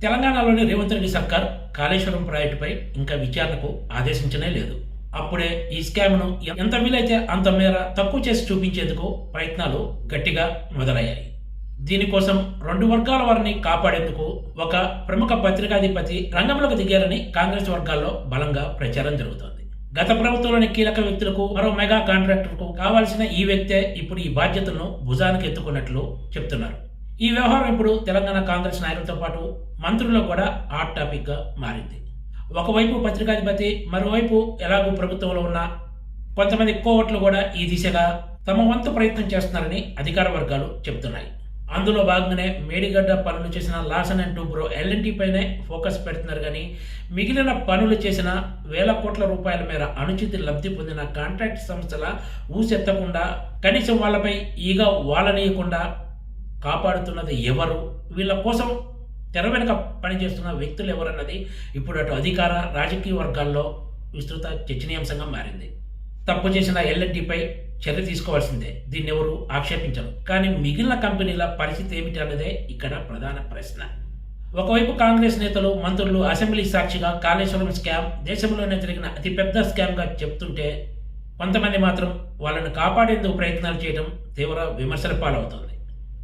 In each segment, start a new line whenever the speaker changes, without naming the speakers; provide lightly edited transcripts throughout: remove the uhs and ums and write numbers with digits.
తెలంగాణలోని రేవంత్ రెడ్డి సర్కార్ కాళేశ్వరం ప్రాజెక్టుపై ఇంకా విచారణకు ఆదేశించనే లేదు. అప్పుడే ఈ స్కామ్ను ఎంత వీలైతే అంత మేర తక్కువ చేసి చూపించేందుకు ప్రయత్నాలు గట్టిగా మొదలయ్యాయి. దీనికోసం రెండు వర్గాల వారిని కాపాడేందుకు ఒక ప్రముఖ పత్రికాధిపతి రంగంలోకి దిగారని కాంగ్రెస్ వర్గాల్లో బలంగా ప్రచారం జరుగుతోంది. గత ప్రభుత్వంలోని కీలక వ్యక్తులకు, మరో మెగా కాంట్రాక్టర్కు కావాల్సిన ఈ వ్యక్తే ఇప్పుడు ఈ బాధ్యతలను భుజానికి ఎత్తుకున్నట్లు చెప్తున్నారు. ఈ వ్యవహారం ఇప్పుడు తెలంగాణ కాంగ్రెస్ నాయకులతో పాటు మంత్రుల్లో కూడా హాట్ టాపిక్ గా మారింది. ఒకవైపు పత్రికాధిపతి, మరోవైపు ఎలాగూ ప్రభుత్వంలో ఉన్న కొంతమంది కోవట్లు కూడా ఈ దిశగా తమ వంతు ప్రయత్నం చేస్తున్నారని అధికార వర్గాలు చెబుతున్నాయి. అందులో భాగంగానే మేడిగడ్డ పనులు చేసిన లాసన్ అండ్ టూబ్రో ఎల్ఎన్టీ పైనే ఫోకస్ పెడుతున్నారు. కానీ మిగిలిన పనులు చేసిన వేల కోట్ల రూపాయల మేర అనుచిత లబ్ధి పొందిన కాంట్రాక్ట్ సంస్థల ఊసెత్తకుండా, కనీసం వాళ్ళపై ఈగ వాలనీయకుండా కాపాడుతున్నది ఎవరు, వీళ్ళ కోసం తెర వెనుక పనిచేస్తున్న వ్యక్తులు ఎవరన్నది ఇప్పుడు అటు అధికార రాజకీయ వర్గాల్లో విస్తృత చర్చనీయాంశంగా మారింది. తప్పు చేసిన ఎల్ఎన్టీపై చర్య తీసుకోవాల్సిందే, దీన్ని ఎవరు ఆక్షేపించరు. కానీ మిగిలిన కంపెనీల పరిస్థితి ఏమిటి అన్నదే ఇక్కడ ప్రధాన ప్రశ్న. ఒకవైపు కాంగ్రెస్ నేతలు, మంత్రులు అసెంబ్లీ సాక్షిగా కాళేశ్వరం స్కామ్ దేశంలోనే జరిగిన అతిపెద్ద స్కామ్గా చెప్తుంటే, కొంతమంది మాత్రం వాళ్ళని కాపాడేందుకు ప్రయత్నాలు చేయడం తీవ్ర విమర్శల పాలవుతోంది.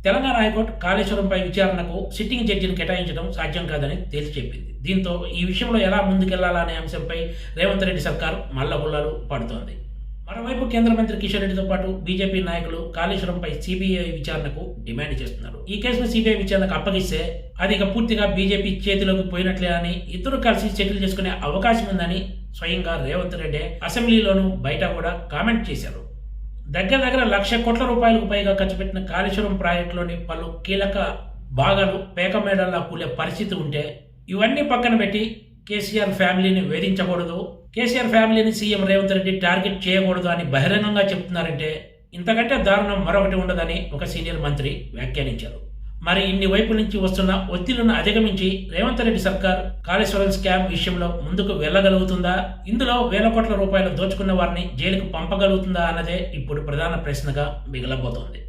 తెలంగాణ హైకోర్టు కాళేశ్వరంపై విచారణకు సిట్టింగ్ జడ్జిని కేటాయించడం సాధ్యం కాదని తేల్చి చెప్పింది. దీంతో ఈ విషయంలో ఎలా ముందుకెళ్లాలనే అంశంపై రేవంత్ రెడ్డి సర్కార్ మల్లగుల్లాలు పడుతోంది. మరోవైపు కేంద్ర మంత్రి కిషన్ రెడ్డితో పాటు బీజేపీ నాయకులు కాళేశ్వరంపై సిబిఐ విచారణకు డిమాండ్ చేస్తున్నారు. ఈ కేసును సిబిఐ విచారణకు అప్పగిస్తే అది ఇక పూర్తిగా బీజేపీ చేతిలోకి పోయినట్లే అని, ఇద్దరు కలిసి సెటిల్ చేసుకునే అవకాశం ఉందని స్వయంగా రేవంత్ రెడ్డి అసెంబ్లీలోనూ బయట కూడా కామెంట్ చేశారు. దగ్గర 1,00,00,000 కోట్ల రూపాయలకు పైగా ఖర్చు పెట్టిన కాళేశ్వరం ప్రాజెక్టులోని పలు కీలక భాగాలు పేకమేడల్లా కూలే పరిస్థితి ఉంటే, ఇవన్నీ పక్కన పెట్టి కేసీఆర్ ఫ్యామిలీని వేధించకూడదు, కేసీఆర్ ఫ్యామిలీని సీఎం రేవంత్ రెడ్డి టార్గెట్ చేయకూడదు అని బహిరంగంగా చెప్తున్నారంటే ఇంతకంటే దారుణం మరొకటి ఉండదని ఒక సీనియర్ మంత్రి వ్యాఖ్యానించారు. మరి ఇన్ని వైపుల నుంచి వస్తున్న ఒత్తిళ్లను అధిగమించి రేవంత్ రెడ్డి సర్కార్ కాళేశ్వరం స్కామ్ విషయంలో ముందుకు వెళ్ళగలుగుతుందా, ఇందులో వేల కోట్ల రూపాయలు దోచుకున్న వారిని జైలుకు పంపగలుగుతుందా అన్నదే ఇప్పుడు ప్రధాన ప్రశ్నగా మిగలబోతోంది.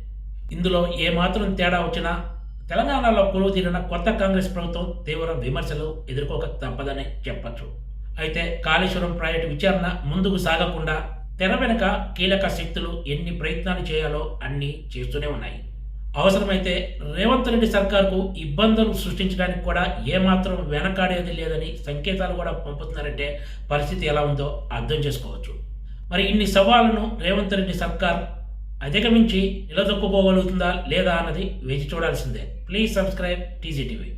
ఇందులో ఏమాత్రం తేడా వచ్చినా తెలంగాణలో కొలువు తీరిన కొత్త కాంగ్రెస్ ప్రభుత్వం తీవ్ర విమర్శలు ఎదుర్కోక తప్పదని చెప్పచ్చు. అయితే కాళేశ్వరం ప్రాజెక్టు విచారణ ముందుకు సాగకుండా తెర వెనుక కీలక శక్తులు ఎన్ని ప్రయత్నాలు చేయాలో అన్ని చేస్తూనే ఉన్నాయి. అవసరమైతే రేవంత్ రెడ్డి సర్కార్కు ఇబ్బందులు సృష్టించడానికి కూడా ఏమాత్రం వెనకాడేది లేదని సంకేతాలు కూడా పంపుతున్నారంటే పరిస్థితి ఎలా ఉందో అర్థం చేసుకోవచ్చు. మరి ఇన్ని సవాళ్లను రేవంత్ రెడ్డి సర్కార్ అధిగమించి నిలదొక్కుకోగలుగుతుందా లేదా అన్నది వేచి చూడాల్సిందే. Please subscribe TGTV.